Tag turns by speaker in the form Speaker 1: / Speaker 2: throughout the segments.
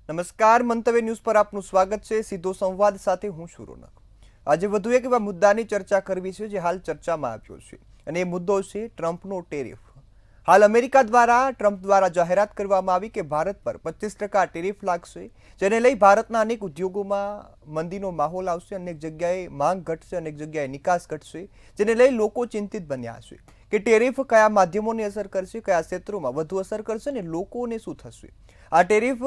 Speaker 1: નમસ્કાર, મંતવ્ય ન્યૂઝ પર આપનું સ્વાગત છે। સીધો સંવાદ સાથે હું છું રોનક। આજે વધુ એક એવા મુદ્દાની ચર્ચા કરવી છે જે હાલ ચર્ચામાં આવ્યો છે અને એ મુદ્દો છે ટ્રમ્પનો ટેરિફ। હાલ અમેરિકા દ્વારા ટ્રમ્પ દ્વારા જાહેરાત કરવામાં આવી કે ભારત પર 25% ટેરિફ લાગશે, જેને લઈ ભારતના અનેક ઉદ્યોગોમાં મંદીનો માહોલ આવશે, અનેક જગ્યાએ માંગ ઘટશે, અનેક જગ્યાએ નિકાસ ઘટશે, જેને લઈ લોકો ચિંતિત બન્યા છે કે ટેરિફ કયા માધ્યમોને અસર કરશે, કયા ક્ષેત્રોમાં વધુ અસર કરશે અને લોકોને શું થશે। આ ટેરિફ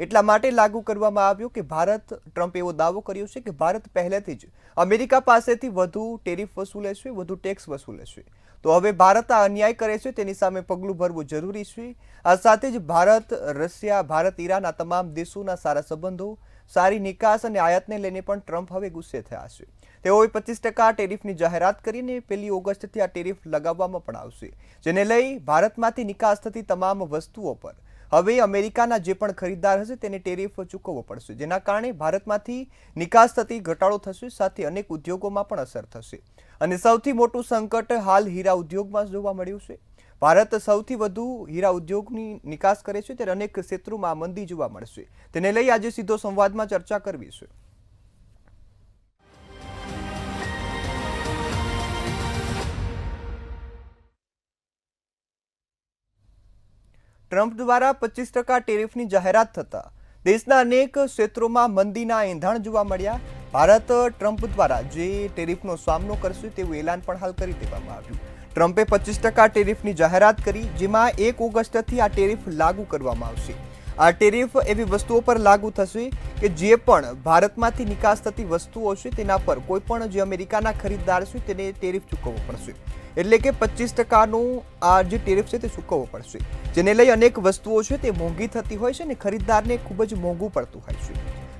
Speaker 1: એટલા માટે લાગુ કરવામાં આવ્યો કે ટ્રમ્પે એવો દાવો કર્યો છે કે ભારત પહેલેથી જ અમેરિકા પાસેથી વધુ ટેરિફ વસૂલે છે, વધુ ટેક્સ વસૂલે છે। તો હવે ભારત આ અન્યાય કરે છે તેની સામે પગલું ભરવું જરૂરી છે। આ સાથે જ ભારત, રશિયા, ભારત, ઈરાન આ તમામ દેશોના સારા સંબંધો, સારી નિકાસ અને આયાતને લઈને પણ ટ્રમ્પ હવે ગુસ્સે થયા છે। તેઓએ 25% ટેરિફની જાહેરાત કરીને 1 ઓગસ્ટથી આ ટેરિફ લગાવવામાં પણ આવશે, જેને લઈ ભારતમાંથી નિકાસ થતી તમામ વસ્તુઓ પર હવે અમેરિકાના જે પણ ખરીદદાર હશે તેને ટેરિફ ચૂકવવો પડશે, જેના કારણે ભારતમાંથી નિકાસ થતી ઘટાડો થશે, સાથે અનેક ઉદ્યોગોમાં પણ અસર થશે। અને સૌથી મોટું સંકટ હાલ હીરા ઉદ્યોગમાં જોવા મળ્યું છે। ભારત સૌથી વધુ હીરા ઉદ્યોગની નિકાસ કરે છે ત્યારે અનેક ક્ષેત્રોમાં મંદી જોવા મળશે। તેને લઈ આજે સીધો સંવાદમાં ચર્ચા કરવી છે। ટ્રમ્પ દ્વારા 25% ટેરિફની જાહેરાત થતા દેશના અનેક ક્ષેત્રોમાં મંદીના એંધાણ જોવા મળ્યા। ભારત ટ્રમ્પ દ્વારા જે ટેરિફનો સામનો કરશે તેવું એલાન પણ હાલ કરી દેવામાં આવ્યું। ટ્રમ્પે 25% ટેરિફની જાહેરાત કરી, જેમાં 1 ઓગસ્ટથી આ ટેરિફ લાગુ કરવામાં આવશે। આ ટેરિફ એવી વસ્તુઓ પર લાગુ થશે કે જે પણ ભારતમાંથી નિકાસ થતી વસ્તુઓ છે તેના પર કોઈ પણ જે અમેરિકાના ખરીદદાર છે તેને ટેરિફ ચૂકવવો પડશે। એટલે કે 25%નું આ જે ટેરિફ છે તે ચૂકવવો પડશે, જેને લઈ અનેક વસ્તુઓ છે તે મોંઘી થતી હોય છે અને ખરીદદારને ખૂબ જ મોંઘું પડતું હોય છે।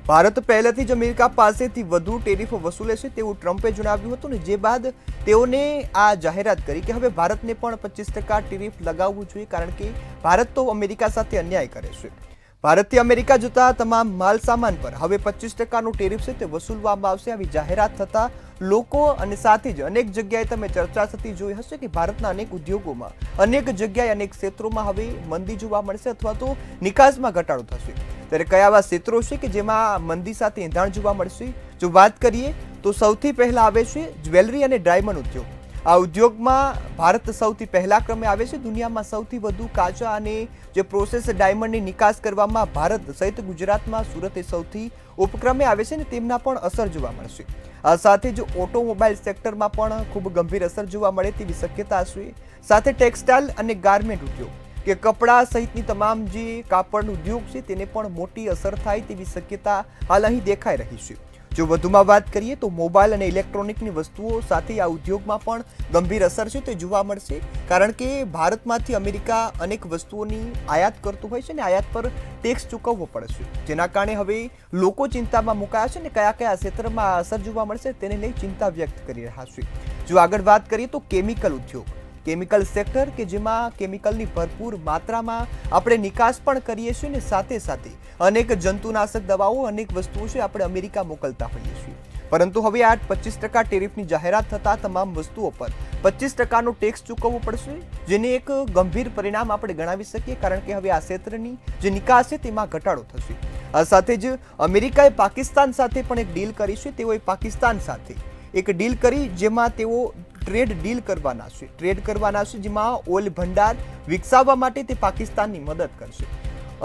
Speaker 1: ભારત પહેલેથી જ અમેરિકા પાસેથી વધુ ટેરિફ વસૂલે છે તેવું ટ્રમ્પે જણાવ્યું હતું ને જે બાદ તેઓને આ જાહેરાત કરી કે હવે ભારતને પણ 25% ટેરિફ લગાવવું જોઈએ, કારણ કે ભારત તો અમેરિકા સાથે અન્યાય કરે છે। ભારતથી અમેરિકા જતા તમામ માલ સામાન પર હવે 25%નું ટેરિફ છે તે વસૂલવામાં આવશે। આવી જાહેરાત થતા લોકો અને સાથે જ અનેક જગ્યાએ તમે ચર્ચા થતી જોઈ હશે કે ભારતના અનેક ઉદ્યોગોમાં, અનેક જગ્યાએ, અનેક ક્ષેત્રોમાં હવે મંદી જોવા મળશે અથવા તો નિકાસમાં ઘટાડો થશે। ત્યારે કયા એવા ક્ષેત્રો છે કે જેમાં મંદી સાથે એંધાણ જોવા મળશે? જો વાત કરીએ તો સૌથી પહેલા આવે છે જ્વેલરી અને ડાયમંડ ઉદ્યોગ। આ ઉદ્યોગમાં ભારત સૌથી પહેલા ક્રમે આવે છે। દુનિયામાં સૌથી વધુ કાચા અને જે પ્રોસેસ ડાયમંડની નિકાસ કરવામાં ભારત સહિત ગુજરાતમાં સુરત એ સૌથી ઉપક્રમે આવે છે ને તેમના પણ અસર જોવા મળશે। આ સાથે જ ઓટોમોબાઈલ સેક્ટરમાં પણ ખૂબ ગંભીર અસર જોવા મળે તેવી શક્યતા છે। સાથે ટેક્સટાઇલ અને ગાર્મેન્ટ ઉદ્યોગ કે કપડા સહિતની તમામ જે કાપડ ઉદ્યોગ છે તેને પણ મોટી અસર થાય તેવી શક્યતા હાલ અહીં દેખાઈ રહી છે। જો વધુમાં વાત કરીએ તો મોબાઈલ અને ઇલેક્ટ્રોનિકની વસ્તુઓ સાથે આ ઉદ્યોગમાં પણ ગંભીર અસર છે તે જોવા મળશે, કારણ કે ભારતમાંથી અમેરિકા અનેક વસ્તુઓની આયાત કરતું હોય છે ને આયાત પર ટેક્સ ચૂકવવો પડશે, જેના કારણે હવે લોકો ચિંતામાં મુકાયા છે ને કયા કયા ક્ષેત્રમાં અસર જોવા મળશે તેને લઈ ચિંતા વ્યક્ત કરી રહ્યા છે। જો આગળ વાત કરીએ તો કેમિકલ ઉદ્યોગ, કેમિકલ સેક્ટર કે જેમાં કેમિકલની ભરપૂર માત્રામાં આપણે નિકાસ પણ કરીએ છીએ ને સાથે સાથે અનેક જંતુનાશક દવાઓ, અનેક વસ્તુઓ છે આપણે અમેરિકા મોકલતા હોઈએ છીએ, પરંતુ હવે આ 25% ટેરિફની જાહેરાત થતા તમામ વસ્તુઓ પર 25%નો ટેક્સ ચૂકવવો પડશે, જેને એક ગંભીર પરિણામ આપણે ગણાવી શકીએ, કારણ કે હવે આ ક્ષેત્રની જે નિકાસ છે તેમાં ઘટાડો થશે। આ સાથે જ અમેરિકાએ પાકિસ્તાન સાથે પણ એક ડીલ કરી છે। તેઓએ પાકિસ્તાન સાથે એક ડીલ કરી જેમાં તેઓ ટ્રેડ ડીલ કરવાના છે, જેમાં ઓઇલ ભંડાર વિકસાવવા માટે તે પાકિસ્તાનની મદદ કરશે।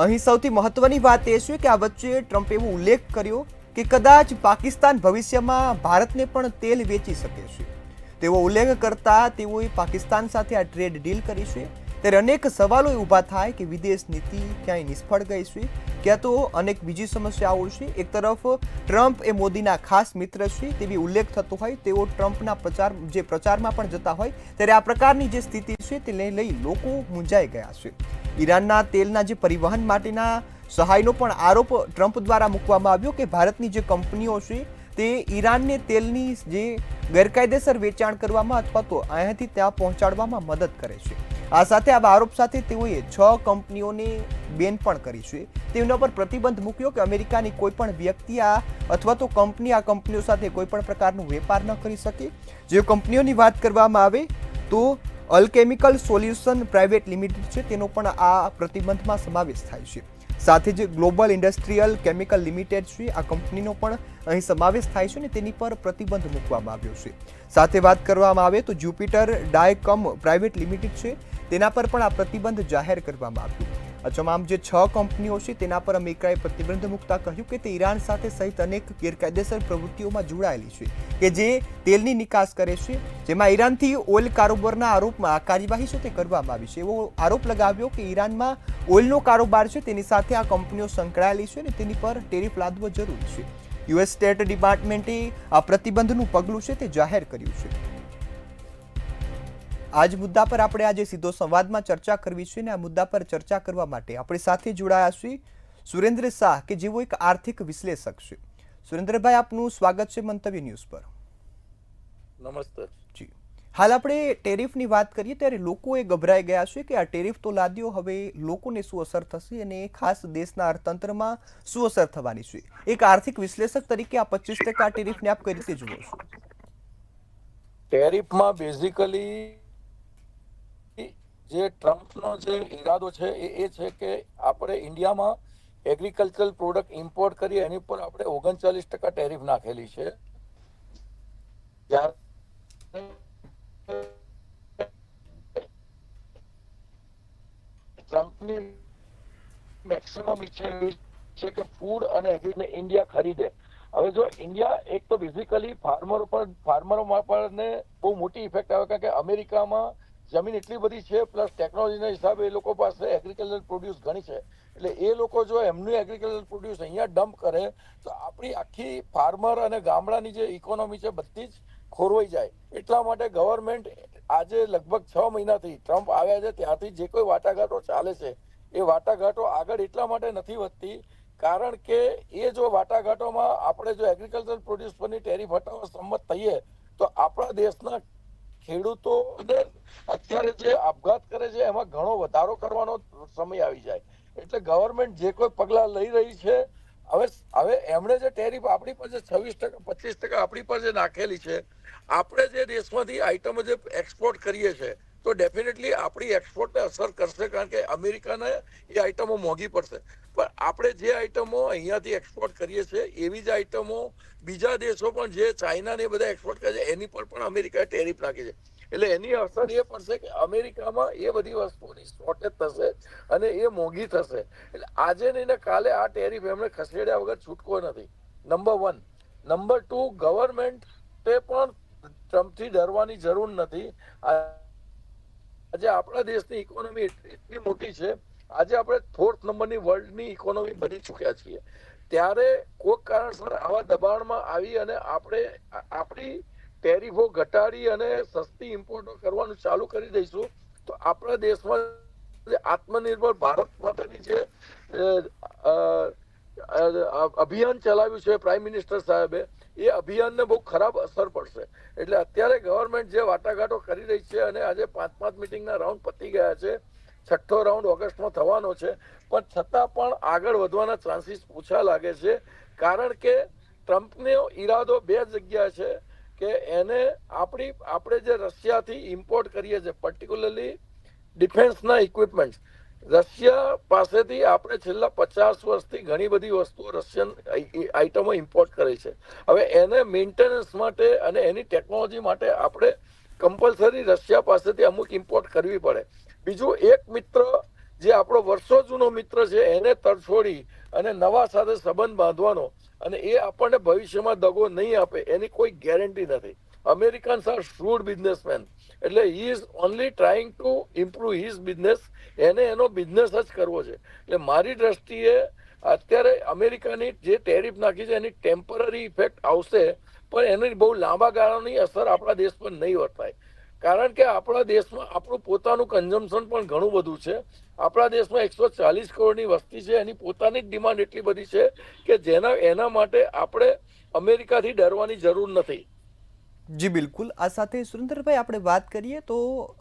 Speaker 1: અહીં સૌથી મહત્વની વાત એ છે કે આ વચ્ચે ટ્રમ્પે એવો ઉલ્લેખ કર્યો કે કદાચ પાકિસ્તાન ભવિષ્યમાં ભારતને પણ તેલ વેચી શકે છે। તેવો ઉલ્લેખ કરતા તેઓએ પાકિસ્તાન સાથે આ ટ્રેડ ડીલ કરી છે। ત્યારે અનેક સવાલો ઊભા થાય કે વિદેશ નીતિ ક્યાંય નિષ્ફળ ગઈ છે, ક્યાં તો અનેક બીજી સમસ્યાઓ છે। એક તરફ ટ્રમ્પ એ મોદીના ખાસ મિત્ર છે તેવી ઉલ્લેખ થતો હોય, તેઓ ટ્રમ્પના પ્રચારમાં પણ જતા હોય, ત્યારે આ પ્રકારની જે સ્થિતિ છે તેને લઈ લોકો મૂંઝાઈ ગયા છે। ઈરાનના તેલના જે પરિવહન માટેના સહાયનો પણ આરોપ ટ્રમ્પ દ્વારા મૂકવામાં આવ્યો કે ભારતની જે કંપનીઓ છે તે ઈરાનને તેલની જે ગેરકાયદેસર વેચાણ કરવામાં અથવા તો અહીંયાથી ત્યાં પહોંચાડવામાં મદદ કરે છે। આ સાથે આવા આરોપ સાથે તેઓએ 6 કંપનીઓને બેન પણ કરી છે। તેના પર પ્રતિબંધ મૂક્યો કે અમેરિકાની કોઈ પણ વ્યક્તિ અથવા તો કંપની આ કંપનીઓ સાથે કોઈ પણ પ્રકારનો વેપાર ન કરી શકે। જે કંપનીઓની વાત કરવામાં આવે તો અલ્કેમિકલ સોલ્યુશન પ્રાઇવેટ લિમિટેડ છે, તેનો પણ આ પ્રતિબંધમાં સમાવેશ થાય છે। સાથે જ ગ્લોબલ ઇન્ડસ્ટ્રીયલ કેમિકલ લિમિટેડ છે, આ કંપનીનો પણ અહીં સમાવેશ થાય છે ને તેની પર પ્રતિબંધ મૂકવામાં આવ્યો છે. સાથે વાત કરવામાં આવે તો જ્યુપિટર ડાયકમ પ્રાઇવેટ લિમિટેડ છે, તેના પર પણ આ પ્રતિબંધ જાહેર કરવામાં આવ્યો. આ તમામ જે 6 કંપનીઓ છે તેના પર અમેરિકાએ પ્રતિબંધ મૂકતા કહ્યું કે તે ઈરાન સાથે સહિત અનેક ગેરકાયદેસર પ્રવૃત્તિઓમાં જોડાયેલી છે કે જે તેલની નિકાસ કરે છે, જેમાં ઈરાનથી ઓઇલ કારોબારના આરોપમાં આ કાર્યવાહી છે તે કરવામાં આવી છે. એવો આરોપ લગાવ્યો કે ઈરાનમાં ઓઇલનો કારોબાર છે તેની સાથે આ કંપનીઓ સંકળાયેલી છે અને તેની પર ટેરિફ લાદવો જરૂરી છે. યુએસ સ્ટેટ ડિપાર્ટમેન્ટે આ પ્રતિબંધનું પગલું છે તે જાહેર કર્યું છે. આ જ મુદ્દા પર આપણે આજે સીધો સંવાદમાં ચર્ચા કરવી છે અને આ મુદ્દા પર ચર્ચા કરવા માટે આપણી સાથે જોડાયા છે સુરેન્દ્ર શાહ કે જેઓ એક આર્થિક વિશ્લેષક છે. સુરેન્દ્રભાઈ, આપનું સ્વાગત છે મંતવ્ય ન્યૂઝ પર.
Speaker 2: નમસ્તે
Speaker 1: જી. હાલ આપણે ટેરિફની વાત કરીએ ત્યારે લોકો એ ગભરાઈ ગયા છે કે આ ટેરિફ તો લાદ્યો, હવે લોકોને શું અસર થશે અને ખાસ દેશના અર્થતંત્રમાં શું અસર થવાની છે. એક આર્થિક વિશ્લેષક તરીકે આ 25% ટેરિફને આપ કઈ રીતે જુઓ છો?
Speaker 2: ટેરિફમાં બેઝિકલી જે ટ્રમ્પનો જે ઈરાદો છે એ છે કે આપણે ઇન્ડિયામાં એગ્રીકલ્ચરલ પ્રોડક્ટ ઇમ્પોર્ટ કરીએ એની ઉપર આપણે 39% ટેરિફ નાખેલી છે. ટ્રમ્પની મેક્સિમમ ઈચ્છા છે કે ફૂડ અને એગ્રીને ઇન્ડિયા ખરીદે. હવે જો ઇન્ડિયા એક તો બેઝિકલી ફાર્મરોમાં પણ બહુ મોટી ઇફેક્ટ આવે, કારણ કે અમેરિકામાં જમીન એટલી બધી છે, પ્લસ ટેકનોલોજીના હિસાબે એ લોકો પાસે એગ્રીકલ્ચર પ્રોડ્યુસ ઘણી છે. એટલે એ લોકો જો એમનું એગ્રીકલ્ચર પ્રોડ્યુસ અહીંયા ડમ્પ કરે તો આપણી આખી ફાર્મર અને ગામડાની જે ઇકોનોમી છે બધી જ ખોરવાઈ જાય. એટલા માટે ગવર્મેન્ટ આજે લગભગ 6 મહિનાથી ટ્રમ્પ આવ્યા છે ત્યારથી જે કોઈ વાટાઘાટો ચાલે છે એ વાટાઘાટો આગળ એટલા માટે નથી વધતી કારણ કે એ જો વાટાઘાટોમાં આપણે જો એગ્રીકલ્ચર પ્રોડ્યુસ પરની ટેરિફ હટાવવા સંમત થઈએ તો આપણા દેશના ખેડૂતોને અત્યારે જે આપઘાત કરે છે એમાં ઘણો વધારો કરવાનો સમય આવી જાય. એટલે ગવર્મેન્ટ જે કોઈ પગલા લઈ રહી છે, હવે એમણે જે ટેરિફ આપણી પર જે 26% 25% આપણી પર જે નાખેલી છે, આપણે જે દેશમાંથી આઈટમો જે એક્સપોર્ટ કરીએ છીએ તો ડેફિનેટલી આપણી એક્સપોર્ટને અસર કરશે, કારણ કે અમેરિકાને એ આઈટમો મોંઘી પડશે. પણ આપણે જે આઈટમો અહીંયાથી એક્સપોર્ટ કરીએ છીએ એવી જ આઈટમો બીજા દેશો પણ જે ચાઇના ને બધા એક્સપોર્ટ કરે છે એની પર પણ અમેરિકાએ ટેરિફ નાખી છે. એટલે એની અસર એ પડશે કે અમેરિકામાં એ બધી વસ્તુઓની શોર્ટેજ થશે અને એ મોંઘી થશે. એટલે આજે નહીં ને કાલે આ ટેરિફ એમણે ખસેડ્યા વગર છૂટકો નથી. નંબર 1. નંબર 2, ગવર્મેન્ટે પણ ટ્રમ્પથી ડરવાની જરૂર નથી. આજે આપણા દેશની ઇકોનોમી એટલી મોટી છે, આજે આપણે 4th નંબરની વર્લ્ડની ઇકોનોમી બની ચૂક્યા છીએ. ત્યારે કોઈક કારણસર આવા દબાણમાં આવી અને આપણે આપણી ટેરિફો ઘટાડી અને સસ્તી ઇમ્પોર્ટો કરવાનું ચાલુ કરી દઈશું તો આપણા દેશમાં આત્મનિર્ભર ભારત માટેની જે અભિયાન ચલાવ્યું છે પ્રાઇમ મિનિસ્ટર સાહેબે, એ અભિયાનને બહુ ખરાબ અસર પડશે. એટલે અત્યારે ગવર્મેન્ટ જે વાટાઘાટો કરી રહી છે અને આજે 5 મિટિંગના રાઉન્ડ પતી ગયા છે, 6થો રાઉન્ડ ઓગસ્ટમાં થવાનો છે, પણ છતાં પણ આગળ વધવાના ચાન્સીસ ઓછા લાગે છે. કારણ કે ટ્રમ્પનો ઈરાદો 2 જગ્યા છે કે એને આપણે જે રશિયાથી ઇમ્પોર્ટ કરીએ છીએ, પર્ટિક્યુલરલી ડિફેન્સના ઇક્વિપમેન્ટ, રશિયા પાસેથી આપણે છેલ્લા 50 વર્ષથી ઘણી બધી વસ્તુઓ રશિયન આઈટમો ઇમ્પોર્ટ કરી છે. હવે એને મેન્ટેનન્સ માટે અને એની ટેકનોલોજી માટે આપણે કમ્પલસરી રશિયા પાસેથી અમુક ઇમ્પોર્ટ કરવી પડે. બીજું એક મિત્ર જે આપણો વર્ષો જૂનો મિત્ર છે એને તરછોડી અને નવા સાથે સંબંધ બાંધવાનો અને એ આપણને ભવિષ્યમાં દગો નહીં આપે એની કોઈ ગેરંટી નથી. Americans are shrewd businessman. એટલે he is only trying to improve his business. એને એનો બિઝનેસ જ કરવો છે. એટલે મારી દ્રષ્ટિએ અત્યારે અમેરિકાની જે ટેરિફ નાખી છે એની ટેમ્પરરી ઇફેક્ટ આવશે, પણ એની બહુ લાંબા ગાળાની અસર આપણા દેશ પર નહીં વર્તાય. કારણ કે આપણા દેશમાં આપણું પોતાનું કન્ઝમ્પશન પણ ઘણું બધું છે. આપણા દેશમાં 140 કરોડની વસ્તી છે, એની પોતાની જ ડિમાન્ડ એટલી બધી છે કે એના માટે આપણે અમેરિકાથી ડરવાની જરૂર નથી.
Speaker 1: જી બિલકુલ. આ સાથે સુરેન્દ્રભાઈ આપણે વાત કરીએ તો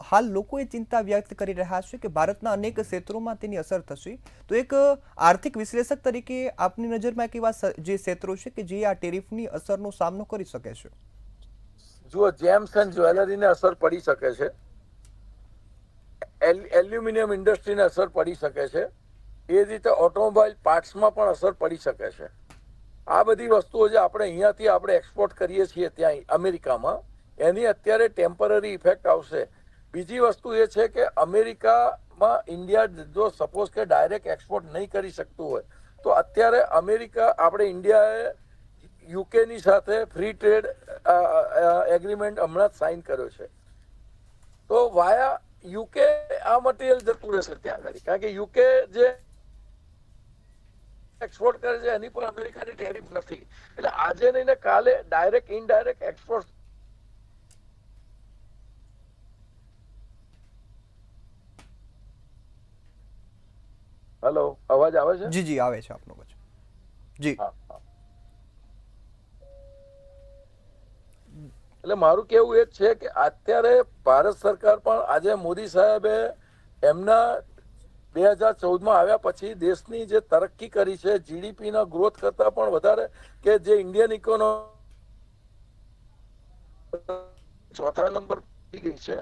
Speaker 1: હાલ લોકો એ ચિંતા વ્યક્ત કરી રહ્યા છે કે ભારતના અનેક ક્ષેત્રોમાં તેની અસર થશે. તો એક આર્થિક વિશ્લેષક તરીકે આપની નજરમાં કેવા જે ક્ષેત્રો છે કે જે આ ટેરિફની અસરનો સામનો કરી શકે છે?
Speaker 2: જુઓ, જેમ્સ એન્ડ જ્વેલરીને અસર પડી શકે છે, એલ્યુમિનિયમ ઇન્ડસ્ટ્રીને અસર પડી શકે છે, એ રીતે ઓટોમોબાઈલ પાર્ટ્સમાં પણ અસર પડી શકે છે. આ બધી વસ્તુઓ જે આપણે અહીંયાથી આપણે એક્સપોર્ટ કરીએ છીએ ત્યાં અમેરિકામાં, એની અત્યારે ટેમ્પરરી ઇફેક્ટ આવશે. બીજી વસ્તુ એ છે કે અમેરિકામાં ઇન્ડિયા જો સપોઝ કે ડાયરેક્ટ એક્સપોર્ટ નહીં કરી શકતું હોય તો અત્યારે આપણે ઇન્ડિયાએ યુકેની સાથે ફ્રી ટ્રેડ એગ્રીમેન્ટ હમણાં જ સાઇન કર્યો છે. તો વાયા યુકે આ મટીરિયલ જતું રહેશે ત્યાં આગળ, કારણ કે યુકે જે એક્સપોર્ટ કરે છે એની પર અમેરિકાની ટેરિફ નથી. એટલે આજે નહીં ને કાલે ડાયરેક્ટ ઇનડાયરેક્ટ એક્સપોર્ટ. હેલો, અવાજ આવે છે?
Speaker 1: જી જી આવે છે આપનો વચ્ચે. જી.
Speaker 2: હા. એટલે મારું કેવું એ જ છે કે અત્યારે ભારત સરકાર પણ આજે મોદી સાહેબે એમના 2014માં આવ્યા પછી દેશની જે તરક્કી કરી છે, જીડીપી ના ગ્રોથ કરતા પણ વધારે, કે જે ઇન્ડિયન ઇકોનોમી ચોથા નંબર થઈ ગઈ છે,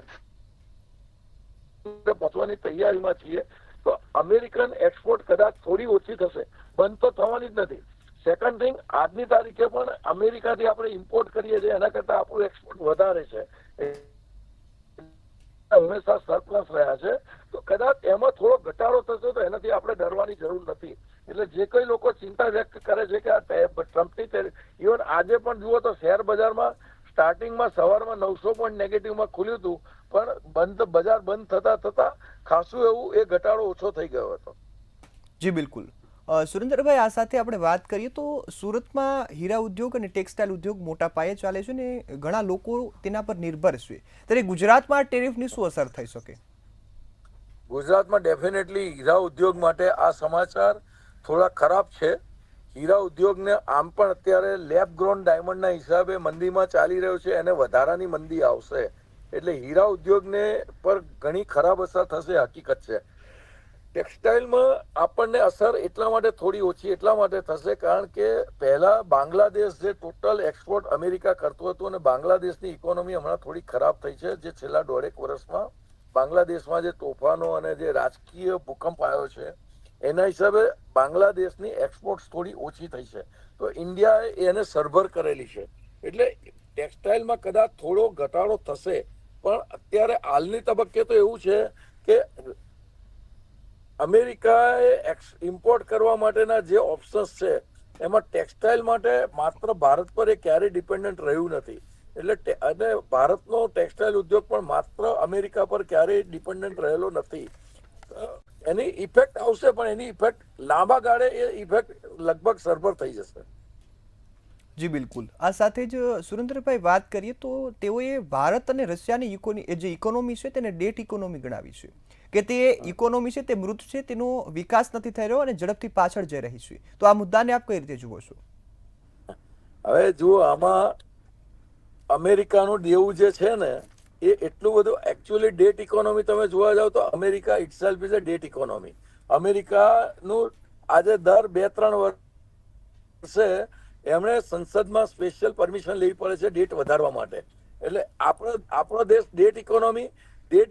Speaker 2: પહોંચવાની તૈયારીમાં છીએ. તો અમેરિકન એક્સપોર્ટ કદાચ થોડી ઓછી થશે, બંધ તો થવાની જ નથી. સેકન્ડ થિંગ, આજની તારીખે પણ અમેરિકાથી આપણે ઇમ્પોર્ટ કરીએ છીએ એના કરતા આપણું એક્સપોર્ટ વધારે છે, હંમેશા સરપ્લસ રહ્યા છે. તો કદાચ એમાં થોડો ઘટાડો થશે તો એનાથી આપણે ડરવાની જરૂર નથી. એટલે જે કઈ લોકો ચિંતા વ્યક્ત કરે છે કે આ ટ્રમ્પની, ઇવન આજે પણ જુઓ તો શેર બજારમાં સ્ટાર્ટિંગમાં સવારમાં 900 પોઈન્ટ નેગેટિવમાં ખુલ્યું હતું, પણ બજાર બંધ થતા થતા ખાસું એવું એ ઘટાડો ઓછો થઈ ગયો હતો.
Speaker 1: જી બિલકુલ. સુરેન્દ્રભાઈ, આ સાથે આપણે વાત કરીએ તો સુરતમાં હીરા ઉદ્યોગ અને ટેક્સટાઇલ ઉદ્યોગ મોટા પાયે ચાલે છે ને ઘણા લોકો તેના પર નિર્ભર છે. ત્યારે ગુજરાતમાં ટેરિફની શું અસર થઈ શકે?
Speaker 2: ગુજરાતમાં ડેફિનેટલી હીરા ઉદ્યોગ માટે આ સમાચાર થોડા ખરાબ છે. હીરા ઉદ્યોગને આમ પણ અત્યારે લેબ ગ્રોન ડાયમંડના હિસાબે મંદીમાં ચાલી રહ્યો છે, એને વધારાની મંદી આવશે. એટલે હીરા ઉદ્યોગને પર ઘણી ખરાબ અસર થશે, હકીકત છે. ટેક્સટાઇલમાં આપણને અસર એટલા માટે થોડી ઓછી એટલા માટે થશે કારણ કે પહેલા બાંગ્લાદેશ જે ટોટલ એક્સપોર્ટ અમેરિકા કરતું હતું, અને બાંગ્લાદેશની ઇકોનોમી હમણાં થોડી ખરાબ થઈ છે. જે છેલ્લા 1.5 વર્ષમાં બાંગ્લાદેશમાં જે તોફાનો અને જે રાજકીય ભૂકંપ આવ્યો છે એના હિસાબે બાંગ્લાદેશની એક્સપોર્ટ થોડી ઓછી થઈ છે. તો ઇન્ડિયાએ એને સરભર કરેલી છે. એટલે ટેક્સટાઇલમાં કદાચ થોડો ઘટાડો થશે, પણ અત્યારે હાલની તબક્કે તો એવું છે કે અમેરિકાએ ઇમ્પોર્ટ કરવા માટેના જે ઓપ્શન્સ છે એમાં ટેક્સટાઇલ માટે માત્ર ભારત પર એ ક્યારેય ડિપેન્ડન્ટ રહ્યું નથી. એટલે અને ભારતનો ટેક્સટાઇલ ઉદ્યોગ પણ માત્ર અમેરિકા પર ક્યારેય ડિપેન્ડન્ટ રહેલો નથી. એની ઇફેક્ટ આવશે, પણ એની ઇફેક્ટ લાંબા ગાળે એ ઇફેક્ટ લગભગ સરભર થઈ જશે.
Speaker 1: જી બિલકુલ. આ સાથે જ સુરેન્દ્રભાઈ વાત કરીએ તો તેઓએ ભારત અને રશિયાની જે ઇકોનોમી છે તેને ડેટ ઇકોનોમી ગણાવી છે, કે તે ઇકોનોમી છે તે મૃત છે, તેનો વિકાસ નથી થઈ રહ્યો અને ઝડપથી પાછળ જઈ રહી છે. તો આ મુદ્દાને આપ કઈ રીતે જુઓ છો?
Speaker 2: હવે જુઓ, આમાં અમેરિકાનું દેવું જે છે ને એ એટલું બધું, એકચ્યુઅલી ડેટ ઇકોનોમી તમે જોવા જાવ તો America itself is a debt economy. અમેરિકાનું આજે દર 2-3 વર્ષે એમણે સંસદમાં સ્પેશિયલ પરમિશન લેવી પડે છે ડેટ વધારવા માટે. એટલે આપણો દેશ ડેટ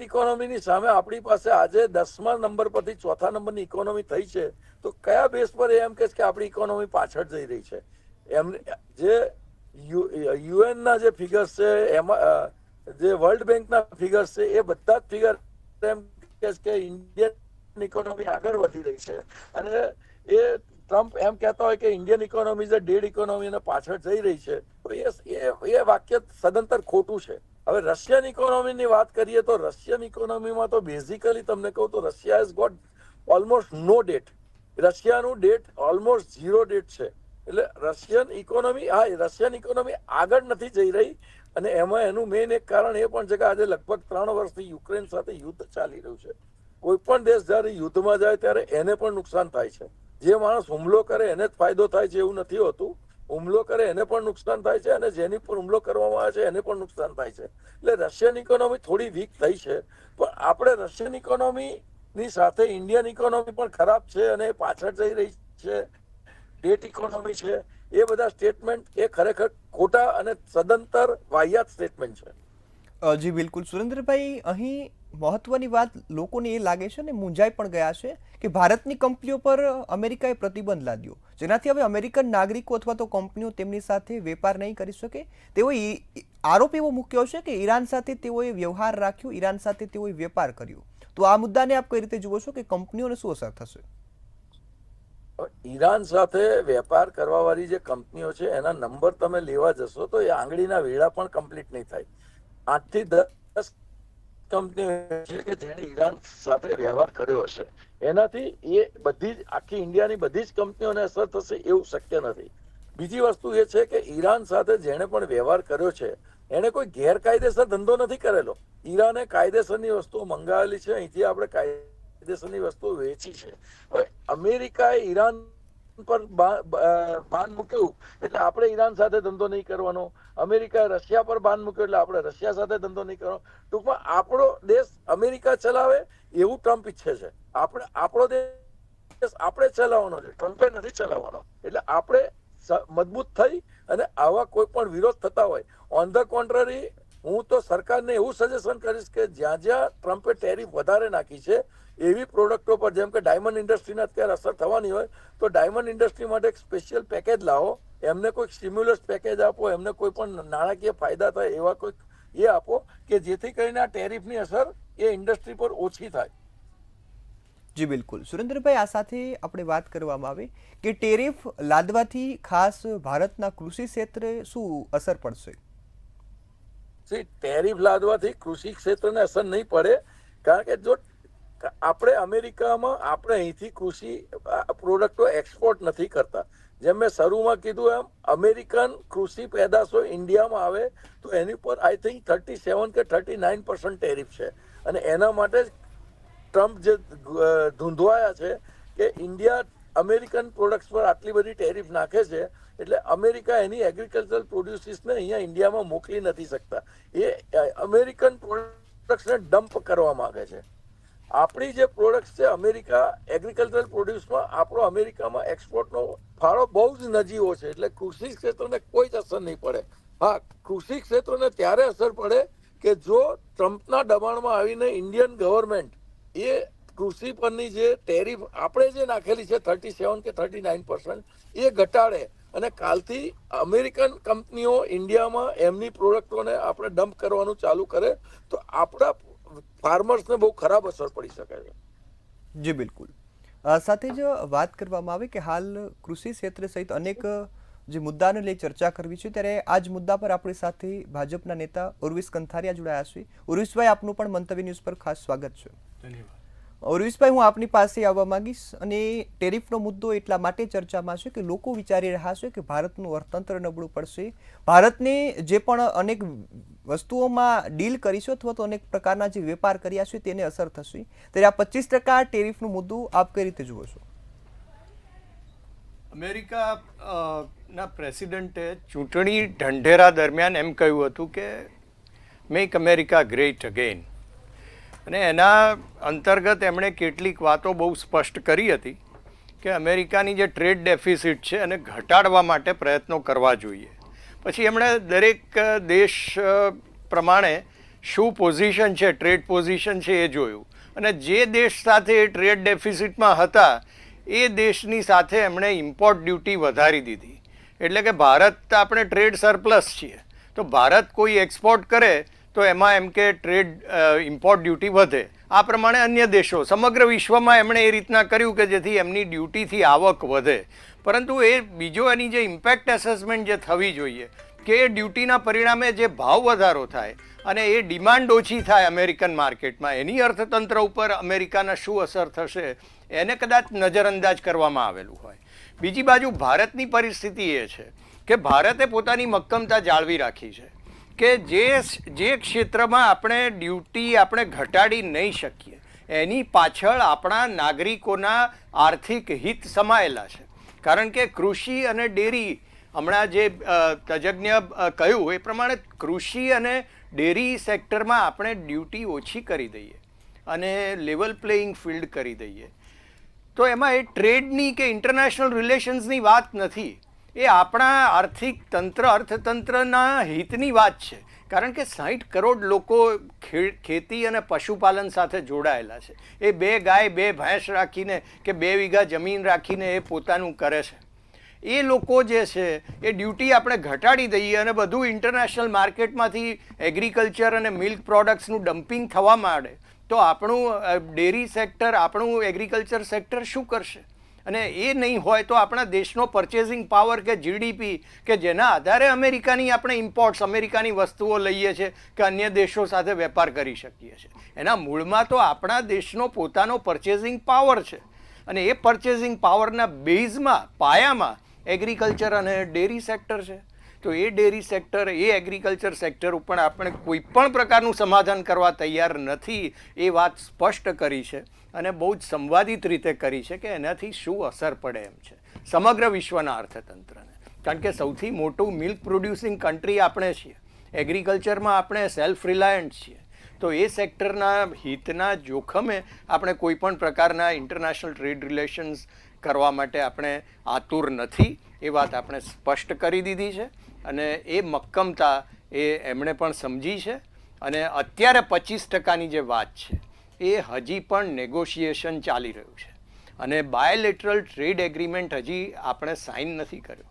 Speaker 2: ઇકોનોમીની સામે આપણી પાસે આજે 10મા નંબર પરથી 4થા નંબરની ઇકોનોમી થઈ છે. તો કયા બેઝ પર એમ કે આપણી ઇકોનોમી પાછળ જઈ રહી છે? એમને જે યુએનના જે ફિગર્સ છે, એમાં જે વર્લ્ડ બેંકના ફિગર્સ છે, એ બધા જ ફિગર એમ કે ઇન્ડિયન ઇકોનોમી આગળ વધી રહી છે. અને એ ટ્રમ્પ એમ કહેતા હોય કે Indian economy is a dead economy અને પાછળ જઈ રહી છે, તો એ વાક્ય સદંતર ખોટું છે. હવે રશિયન ઇકોનોમીની વાત કરીએ તો રશિયન ઇકોનોમીમાં તો બેઝિકલી તમને કહું તો Russia has got almost no debt. રશિયાનું ડેટ ઓલમોસ્ટ 0 ડેટ છે. એટલે રશિયન ઇકોનોમી આગળ નથી જઈ રહી. અને એમાં એનું મેઇન એક કારણ એ પણ છે કે આજે લગભગ 3 વર્ષથી યુક્રેન સાથે યુદ્ધ ચાલી રહ્યું છે. કોઈ પણ દેશ જયારે યુદ્ધમાં જાય ત્યારે એને પણ નુકસાન થાય છે. જે માણસ હુમલો કરે એને જ ફાયદો થાય છે એવું નથી હોતું. હુમલો કરે એને પણ નુકસાન થાય છે, અને જેની પર હુમલો કરવામાં આવે છે એને પણ નુકસાન થાય છે. એટલે રશિયન ઇકોનોમી થોડી વીક થઈ છે, પણ આપણે રશિયન ઇકોનોમીની સાથે ઇન્ડિયન ઇકોનોમી પણ ખરાબ છે અને પાછળ જઈ રહી છે, ડેટ ઇકોનોમી છે, એ બધા સ્ટેટમેન્ટ એ ખરેખર ખોટા અને સદંતર વાહિયાત સ્ટેટમેન્ટ છે.
Speaker 1: જી બિલકુલ. સુરેન્દ્રભાઈ, અહીં મહત્વની વાત લોકોને એ લાગે છે ને મૂંઝાઈ પણ ગયા છે કે ભારતની કંપનીઓ પર અમેરિકાએ પ્રતિબંધ લાદ્યો, જેનાથી હવે અમેરિકન નાગરિકો અથવા તો કંપનીઓ તેમની સાથે વેપાર નહીં કરી શકે. તેઓએ આરોપ એવો મૂક્યો છે કે ઈરાન સાથે તેઓએ વ્યવહાર રાખ્યો, ઈરાન સાથે તેઓએ વેપાર કર્યો. તો આ મુદ્દાને આપ કઈ રીતે જુઓ છો કે કંપનીઓને શું અસર થશે?
Speaker 2: ઈરાન સાથે વેપાર કરવા વાળી જે કંપનીઓ છે એના નંબર તમે લેવા જશો તો એ આંગળીના વેળા પણ કમ્પ્લીટ નહીં થાય. 8 થી 10 કંપનીઓ છે કે જેણે ઈરાન સાથે વ્યવહાર કર્યો હશે. એનાથી એ બધી જ આખી ઇન્ડિયાની બધી જ કંપનીઓને અસર થશે એવું શક્ય નથી. બીજી વસ્તુ એ છે કે ઈરાન સાથે જેણે પણ વ્યવહાર કર્યો છે એને કોઈ ગેરકાયદેસર ધંધો નથી કરેલો. ઈરાને કાયદેસરની વસ્તુઓ મંગાવેલી છે, અહીંથી આપણે કાયદેસરની વસ્તુઓ વેચી છે. હવે અમેરિકાએ ઈરાન પર બાન મૂક્યું એટલે આપણે ઈરાન સાથે ધંધો નહીં કરવાનો, અમેરિકાએ રશિયા પર બાન મૂક્યું એટલે આપણે રશિયા સાથે ધંધો નહીં કરવાનો. ટૂંકમાં આપણો દેશ અમેરિકા ચલાવે એવું ટ્રમ્પ ઈચ્છે છે. આપણો દેશ આપણે ચલાવવાનો છે, ટ્રમ્પે નથી ચલાવવાનો. એટલે આપણે મજબૂત થઈ અને આવા કોઈ પણ વિરોધ થતા હોય, ઓન ધ કોન્ટ્રરી હું તો સરકારને એવું સજેશન કરીશ કે જ્યાં જ્યાં ટ્રમ્પે ટેરિફ વધારે નાખી છે એવી પ્રોડક્ટો પર, જેમ કે ડાયમંડ ઇન્ડસ્ટ્રીને અત્યારે અસર થવાની હોય તો ડાયમંડ ઇન્ડસ્ટ્રી માટે એક સ્પેશિયલ પેકેજ લાવો, એમને કોઈ સ્ટિમ્યુલસ પેકેજ આપો, એમને કોઈ પણ નાણાકીય ફાયદા થાય એવા કોઈ એ આપો કે જેથી કરીને આ ટેરિફની અસર એ ઇન્ડસ્ટ્રી પર ઓછી થાય.
Speaker 1: જી બિલકુલ સુરેન્દ્રભાઈ, આ સાથે આપણે વાત કરવામાં આવે કે ટેરિફ લાદવાથી ખાસ ભારતના કૃષિ ક્ષેત્રે શું અસર પડશે?
Speaker 2: ટેરિફ લાદવાથી કૃષિ ક્ષેત્રને અસર નહીં પડે, કારણ કે જો આપણે અમેરિકામાં આપણે અહીંથી કૃષિ પ્રોડક્ટો એક્સપોર્ટ નથી કરતા. જેમ મેં શરૂમાં કીધું એમ અમેરિકન કૃષિ પેદાશો ઇન્ડિયામાં આવે તો એની પર આઈ થિંક 37 કે 39% ટેરિફ છે. અને એના માટે જ ટ્રમ્પ જે ધૂંધવાયા છે કે ઇન્ડિયા અમેરિકન પ્રોડક્ટ્સ પર આટલી બધી ટેરિફ નાખે છે એટલે અમેરિકા એની એગ્રીકલ્ચરલ પ્રોડ્યુસીસને અહીંયા ઇન્ડિયામાં મોકલી નથી શકતા. એ અમેરિકન પ્રોડક્ટ્સને ડમ્પ કરવા માંગે છે. આપણી જે પ્રોડક્ટ્સ છે અમેરિકા એગ્રીકલ્ચરલ પ્રોડ્યુસમાં આપણો અમેરિકામાં એક્સપોર્ટનો ફાળો બહુ જ નજીવો છે. એટલે કૃષિ ક્ષેત્રને કોઈ જ અસર નહીં પડે. હા, કૃષિ ક્ષેત્રને ત્યારે અસર પડે કે જો ટ્રમ્પના દબાણમાં આવીને ઇન્ડિયન ગવર્મેન્ટ એ કૃષિ પરની જે ટેરિફ આપણે જે નાખેલી છે 37 કે 39% એ ઘટાડે અને કાલથી અમેરિકન કંપનીઓ ઇન્ડિયામાં એમની પ્રોડક્ટોને આપણે ડમ્પ કરવાનું ચાલુ કરે તો આપણા ફાર્મર્સને બહુ ખરાબ અસર પડી શકે છે.
Speaker 1: જી બિલકુલ. સાથે જ વાત કરવામાં આવે કે હાલ કૃષિ ક્ષેત્ર સહિત અનેક જે મુદ્દાને લઈ ચર્ચા કરવી છે, ત્યારે આ જ મુદ્દા પર આપણી સાથે ભાજપના નેતા ઉર્વિશ કંથારિયા જોડાયા છે. ઉર્વિશભાઈ, આપનું પણ મંતવ્ય ન્યૂઝ પર ખાસ સ્વાગત છે.
Speaker 3: ધન્યવાદ.
Speaker 1: ઉર્વિશભાઈ, હું આપની પાસે આવવા માંગીશ અને ટેરિફનો મુદ્દો એટલા માટે ચર્ચામાં છે કે લોકો વિચારી રહ્યા છે કે ભારતનું અર્થતંત્ર નબળું પડશે, ભારતને જે પણ અનેક વસ્તુઓમાં ડીલ કરીશું અથવા તો અનેક પ્રકારના જે વેપાર કર્યા છે તેને અસર થશે. ત્યારે આ 25% ટેરિફનું મુદ્દો આપ કઈ રીતે જુઓ છો?
Speaker 3: અમેરિકા ના પ્રેસિડેન્ટે ચૂંટણી ઢંઢેરા દરમિયાન એમ કહ્યું હતું કે મેક અમેરિકા ગ્રેટ અગેન, અને એના અંતર્ગત એમણે કેટલીક વાતો બહુ સ્પષ્ટ કરી હતી કે અમેરિકાની જે ટ્રેડ ડેફિસિટ છે એને ઘટાડવા માટે પ્રયત્નો કરવા જોઈએ. પછી એમણે દરેક દેશ પ્રમાણે શું પોઝિશન છે, ટ્રેડ પોઝિશન છે એ જોયું, અને જે દેશ સાથે એ ટ્રેડ ડેફિસિટમાં હતા એ દેશની સાથે એમણે ઇમ્પોર્ટ ડ્યુટી વધારી દીધી. એટલે કે ભારત આપણે ટ્રેડ સરપ્લસ છીએ, તો ભારત કોઈ એક્સપોર્ટ કરે તો એમાં એમ કે ટ્રેડ ઇમ્પોર્ટ ડ્યુટી વધે. આ પ્રમાણે અન્ય દેશો સમગ્ર વિશ્વમાં એમણે એ રીતના કર્યું કે જેથી એમની ડ્યુટીથી આવક વધે. પરંતુ એ બીજો એની જે ઇમ્પેક્ટ એસેસમેન્ટ જે થવી જોઈએ કે એ ડ્યુટીના પરિણામે જે ભાવ વધારો થાય અને એ ડિમાન્ડ ઓછી થાય અમેરિકન માર્કેટમાં, એની અર્થતંત્ર ઉપર અમેરિકાના શું અસર થશે એને કદાચ નજરઅંદાજ કરવામાં આવેલું હોય. બીજી બાજુ ભારતની પરિસ્થિતિ એ છે કે ભારતે પોતાની મક્કમતા જાળવી રાખી છે કે જે ક્ષેત્રમાં આપણે ડ્યુટી આપણે ઘટાડી નહીં શકીએ એની પાછળ આપણા નાગરિકોના આર્થિક હિત સમાયેલા છે. કારણ કે કૃષિ અને ડેરી, હમણાં જે તજજ્ઞ કહ્યું એ પ્રમાણે કૃષિ અને ડેરી સેક્ટરમાં આપણે ડ્યુટી ઓછી કરી દઈએ અને લેવલ પ્લેઇંગ ફિલ્ડ કરી દઈએ તો એમાં એ ટ્રેડની કે ઇન્ટરનેશનલ રિલેશન્સની વાત નથી, એ આપણા આર્થિક તંત્ર અર્થતંત્રના હિતની વાત છે કારણ કે 60 કરોડ લોકો ખેતી અને પશુપાલન સાથે જોડાયેલા છે. એ 2 ગાય 2 ભેંસ રાખીને કે 2 વીઘા જમીન રાખીને એ પોતાનું કરે છે. એ લોકો જે છે એ ડ્યુટી આપણે ઘટાડી દઈએ અને બધું ઇન્ટરનેશનલ માર્કેટમાંથી એગ્રીકલ્ચર અને મિલ્ક પ્રોડક્ટ્સનું ડમ્પિંગ થવા માંડે તો આપણું ડેરી સેક્ટર, આપણું એગ્રીકલ્ચર સેક્ટર શું કરશે? અને એ નહીં હોય તો આપણા દેશનો પરચેઝિંગ પાવર કે જીડીપી કે જેના આધારે અમેરિકાની આપણે ઇમ્પોર્ટ્સ, અમેરિકાની વસ્તુઓ લઈએ છીએ કે અન્ય દેશો સાથે વેપાર કરી શકીએ છીએ, એના મૂળમાં તો આપણા દેશનો પોતાનો પરચેઝિંગ પાવર છે. અને એ પરચેઝિંગ પાવરના બેઝમાં, પાયામાં એગ્રીકલ્ચર અને ડેરી સેક્ટર છે. તો એ ડેરી સેક્ટર, એ એગ્રીકલ્ચર સેક્ટર ઉપર આપણે કોઈ પણ પ્રકારનું સમાધાન કરવા તૈયાર નથી, એ વાત સ્પષ્ટ કરી છે અને બહુ જ સંવાદિત રીતે કરી છે કે એનાથી શું અસર પડે એમ છે સમગ્ર વિશ્વના અર્થતંત્રને. કારણ કે સૌથી મોટું મિલ્ક પ્રોડ્યુસિંગ કન્ટ્રી આપણે છીએ, એગ્રીકલ્ચરમાં આપણે સેલ્ફ રિલાયન્ટ છીએ. તો એ સેક્ટરના હિતના જોખમે આપણે કોઈ પણ પ્રકારના ઇન્ટરનેશનલ ટ્રેડ રિલેશન્સ કરવા માટે આપણે આતુર નથી, એ વાત આપણે સ્પષ્ટ કરી દીધી છે. અને એ મક્કમતા એમણે પણ સમજી છે. અને અત્યારે 25%ની જે વાત છે એ હજી પણ નેગોશિએશન ચાલી રહ્યું છે અને બાયોલેટરલ ટ્રેડ એગ્રીમેન્ટ હજી આપણે સાઇન નથી કર્યો.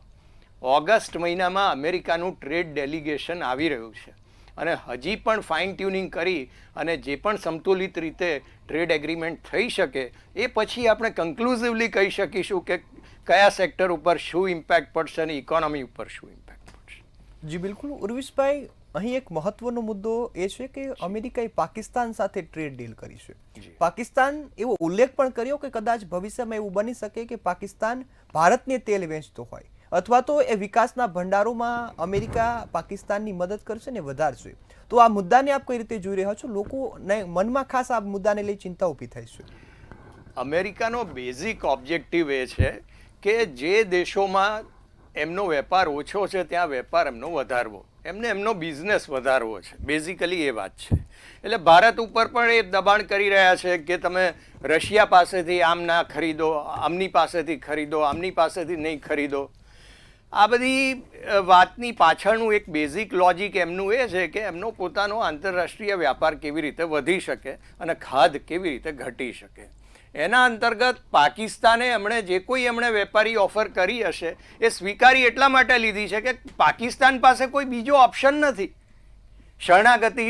Speaker 3: ઓગસ્ટ મહિનામાં અમેરિકાનું ટ્રેડ ડેલિગેશન આવી રહ્યું છે અને હજી પણ ફાઇન ટ્યુનિંગ કરી અને જે પણ સંતુલિત રીતે ટ્રેડ એગ્રીમેન્ટ થઈ શકે એ પછી આપણે કન્ક્લુઝિવલી કહી શકીશું કે કયા સેક્ટર ઉપર શું ઇમ્પેક્ટ પડશે અને ઇકોનોમી ઉપર શું ઇમ્પેક્ટ પડશે.
Speaker 1: જી બિલકુલ. ઉર્વિશભાઈ, અહીં એક મહત્વનો મુદ્દો એ છે કે અમેરિકાએ પાકિસ્તાન સાથે ટ્રેડ ડીલ કરી છે. પાકિસ્તાન એવો ઉલ્લેખ પણ કર્યો કે કદાચ ભવિષ્યમાં એવું બની શકે કે પાકિસ્તાન ભારતને તેલ વેચતો હોય અથવા તો એ વિકાસના ભંડારોમાં અમેરિકા પાકિસ્તાનની મદદ કરશે ને વધારશે. તો આ મુદ્દાને આપ કઈ રીતે જોઈ રહ્યા છો? લોકોને મનમાં ખાસ આ મુદ્દાને લઈ ચિંતા ઊભી થાય છે.
Speaker 3: અમેરિકાનો બેઝિક ઓબ્જેક્ટિવ એ છે કે જે દેશોમાં એમનો વેપાર ઓછો છે ત્યાં વેપાર એમનો વધારવો, એમને એમનો બિઝનેસ વધારવો છે. બેઝિકલી એ વાત છે. એટલે ભારત ઉપર પણ એ દબાણ કરી રહ્યા છે કે તમે રશિયા પાસેથી આમ ના ખરીદો, આમની પાસેથી ખરીદો, આમની પાસેથી નહીં ખરીદો. આ બધી વાતની પાછળનું એક બેઝિક લોજિક એમનું એ છે કે એમનો પોતાનો આંતરરાષ્ટ્રીય વ્યાપાર કેવી રીતે વધી શકે અને ખાધ કેવી રીતે ઘટી શકે. એના અંતર્ગત પાકિસ્તાને એમણે વેપારી ઓફર કરી હશે એ સ્વીકારી એટલા માટે લીધી છે કે પાકિસ્તાન પાસે કોઈ બીજો ઓપ્શન નથી શરણાગતિ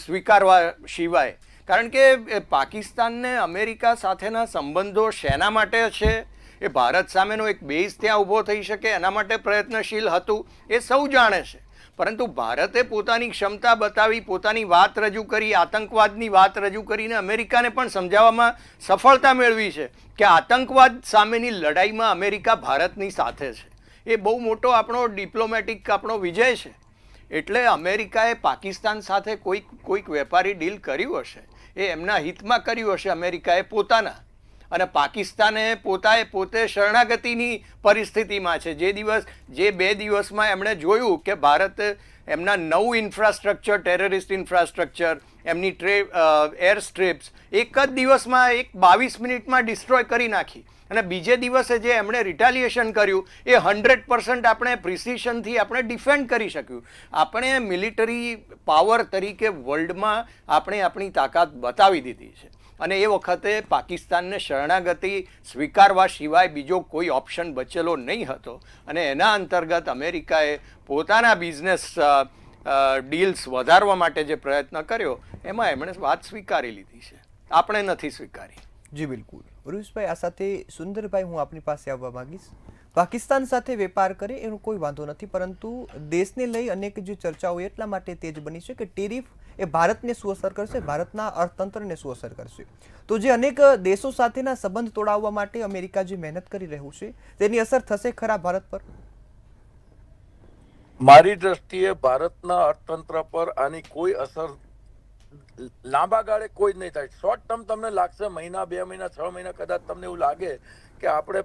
Speaker 3: સ્વીકારવા સિવાય. કારણ કે પાકિસ્તાનને અમેરિકા સાથેના સંબંધો શેના માટે છે, એ ભારત સામેનો એક બેઝ ત્યાં ઊભો થઈ શકે એના માટે પ્રયત્નશીલ હતું, એ સૌ જાણે છે. પરંતુ ભારતે પોતાની ક્ષમતા બતાવી, પોતાની વાત રજૂ કરી, આતંકવાદની વાત રજૂ કરીને અમેરિકાને પણ સમજાવવામાં સફળતા મેળવી છે કે આતંકવાદ સામેની લડાઈમાં અમેરિકા ભારતની સાથે છે. એ બહુ મોટો આપણો ડિપ્લોમેટિક આપણો વિજય છે. એટલે અમેરિકાએ પાકિસ્તાન સાથે કોઈક વેપારી ડીલ કર્યું હશે, એ એમના હિતમાં કર્યું હશે અમેરિકાએ પોતાના. અને પાકિસ્તાને પોતે શરણાગતિની પરિસ્થિતિમાં છે. જે 2 દિવસમાં એમણે જોયું કે ભારત એમના નવું ઇન્ફ્રાસ્ટ્રક્ચર, ટેરરિસ્ટ ઇન્ફ્રાસ્ટ્રક્ચર, એમની એર સ્ટ્રીપ્સ એક જ દિવસમાં 22 મિનિટમાં ડિસ્ટ્રોય કરી નાખી. અને બીજે દિવસે જે એમણે રિટાલિએશન કર્યું એ 100% આપણે પ્રિસિશનથી આપણે ડિફેન્ડ કરી શક્યું. આપણે મિલિટરી પાવર તરીકે વર્લ્ડમાં આપણે આપણી તાકાત બતાવી દીધી છે. અને એ વખતે પાકિસ્તાનને શરણાગતિ સ્વીકારવા સિવાય બીજો કોઈ ઓપ્શન બચેલો નહીં હતો. અને એના અંતર્ગત અમેરિકાએ પોતાના બિઝનેસ ડીલ્સ વધારવા માટે જે પ્રયત્ન કર્યો એમાં એમણે વાત સ્વીકારી લીધી છે, આપણે નથી સ્વીકારી.
Speaker 1: જી બિલકુલ. ઉર્વિશભાઈ, આ સાથે સુંદરભાઈ, હું આપની પાસે આવવા માંગીશ. પાકિસ્તાન સાથે વેપાર કરે એનો કોઈ વાંધો નથી, પરંતુ દેશને લઈ અનેક જે ચર્ચાઓ એટલા માટે તેજ બની છે કે ટેરિફ એ ભારતને શું અસર કરશે, ભારતના અર્થતંત્રને શું અસર કરશે. તો જે અનેક દેશો સાથેના સંબંધ તોડાવવા માટે અમેરિકા જે મહેનત કરી રહ્યું છે તેની અસર થશે ખરા ભારત પર?
Speaker 2: મારી દ્રષ્ટિએ ભારતના અર્થતંત્ર પર આની કોઈ અસર લાંબા ગાળે કોઈ જ નહીં થાય. શોર્ટ ટર્મ તમને લાગશે, મહિના 2 મહિના 6 મહિના કદાચ તમને એવું લાગે કે આપણે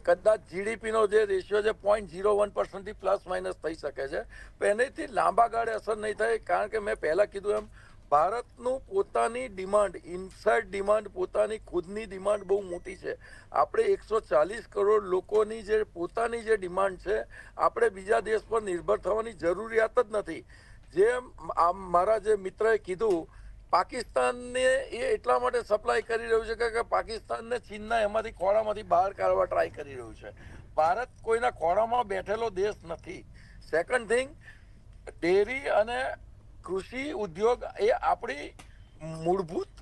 Speaker 2: કદાચ જીડીપીનો જે રેશિયો છે 0.01% થી પ્લસ માઇનસ થઈ શકે છે, પણ એનાથી લાંબા ગાળે અસર નહીં થાય. કારણ કે મેં પહેલા કીધું એમ ભારતનું પોતાની ડિમાન્ડ, ઇનસાઇડ ડિમાન્ડ, પોતાની ખુદની ડિમાન્ડ બહુ મોટી છે. આપણે 140 કરોડ લોકોની જે પોતાની જે ડિમાન્ડ છે, આપણે બીજા દેશ પર નિર્ભર થવાની જરૂરિયાત જ નથી. જે મારા જે મિત્રએ કીધું, પાકિસ્તાનને એ એટલા માટે સપ્લાય કરી રહ્યું છે કે પાકિસ્તાનને ચીનના એમાંથી ખોળામાંથી બહાર કાઢવા ટ્રાય કરી રહ્યું છે. ભારત કોઈના ખોળામાં બેઠેલો દેશ નથી. સેકન્ડ થિંગ, ડેરી અને કૃષિ ઉદ્યોગ એ આપણી મૂળભૂત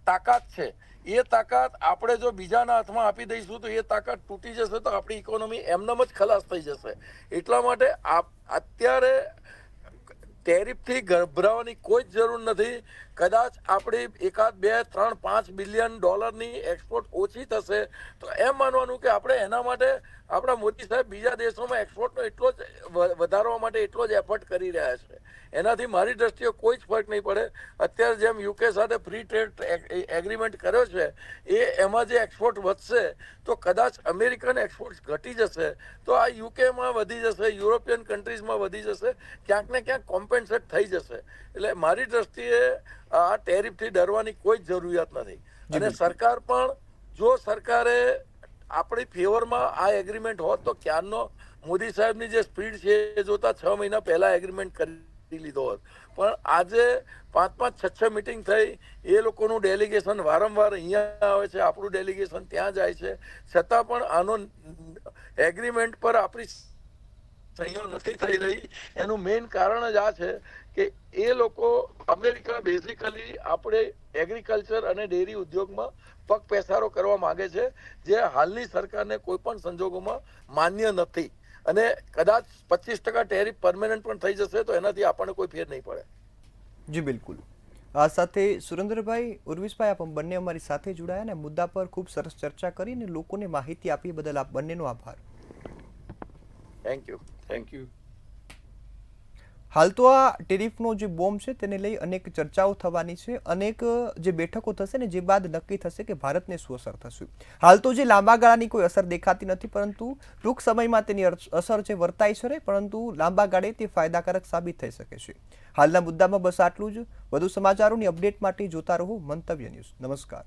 Speaker 2: તાકાત છે. એ તાકાત આપણે જો બીજાના હાથમાં આપી દઈશું તો એ તાકાત તૂટી જશે, તો આપણી ઇકોનોમી એમનેમ જ ખલાસ થઈ જશે. એટલા માટે અત્યારે ટેરિફથી ગભરાવાની કોઈ જ જરૂર નથી. કદાચ આપણી 1, 2, 3, 5 બિલિયન ડોલરની એક્સપોર્ટ ઓછી થશે તો એમ માનવાનું કે આપણે એના માટે આપણા મોદી સાહેબ બીજા દેશોમાં એક્સપોર્ટનો એટલો જ વધારવા માટે એટલો જ એફર્ટ કરી રહ્યા છે. એનાથી મારી દ્રષ્ટિએ કોઈ જ ફરક નહીં પડે. અત્યારે જેમ યુકે સાથે ફ્રી ટ્રેડ એગ્રીમેન્ટ કર્યો છે, એમાં જે એક્સપોર્ટ વધશે તો કદાચ અમેરિકન એક્સપોર્ટ ઘટી જશે તો આ યુકેમાં વધી જશે, યુરોપિયન કન્ટ્રીઝમાં વધી જશે, ક્યાંક ને ક્યાંક કોમ્પેન્સેટ થઈ જશે. એટલે મારી દ્રષ્ટિએ આ ટેરિફથી ડરવાની કોઈ જ જરૂરિયાત નથી. અને સરકાર પણ, જો સરકારે આપણી ફેવરમાં આ એગ્રીમેન્ટ હોત તો ક્યારનો મોદી સાહેબની જે સ્પીડ છે એ જોતા 6 મહિના પહેલા એગ્રીમેન્ટ કરી લીધો હોત. પણ આજે 5, 6 મિટિંગ થઈ, એ લોકોનું ડેલિગેશન વારંવાર અહીંયા આવે છે, આપણું ડેલિગેશન ત્યાં જાય છે, છતાં પણ આનો એગ્રીમેન્ટ પર આપણી સહીઓ નથી થઈ રહી. એનું મેઇન કારણ જ આ છે કે એ લોકો, અમેરિકા બેઝિકલી આપણે એગ્રીકલ્ચર અને ડેરી ઉદ્યોગમાં પગ પેસારો કરવા માંગે છે, જે હાલની સરકારને કોઈ પણ સંજોગોમાં માન્ય નથી. અને કદાચ 25% ટેરિફ પરમેનન્ટ પણ થઈ જશે તો એનાથી આપણને કોઈ ફેર નહીં પડે.
Speaker 1: જી બિલકુલ. આ સાથે સુરેન્દ્રભાઈ, ઉર્વિશભાઈ, આપ બંને અમારી સાથે જોડાયા અને મુદ્દા પર ખૂબ સરસ ચર્ચા કરી અને લોકોને માહિતી આપી બદલ આપ બંનેનો આભાર.
Speaker 2: Thank you.
Speaker 3: Thank you.
Speaker 1: હાલ તો આ ટેરિફનો જે બોમ્બ છે તેને લઈ અનેક ચર્ચાઓ થવાની છે, અનેક જે બેઠકો થશે ને જે બાદ નક્કી થશે કે ભારતને શું અસર થશે. હાલ તો જે લાંબા ગાળાની કોઈ અસર દેખાતી નથી, પરંતુ ટૂંક સમયમાં તેની અસર છે વર્તાઈ છે, પરંતુ લાંબા ગાળે તે ફાયદાકારક સાબિત થઈ શકે છે. હાલના મુદ્દામાં બસ આટલું જ. વધુ સમાચારોની અપડેટ માટે જોતા રહો મંતવ્ય ન્યૂઝ. નમસ્કાર.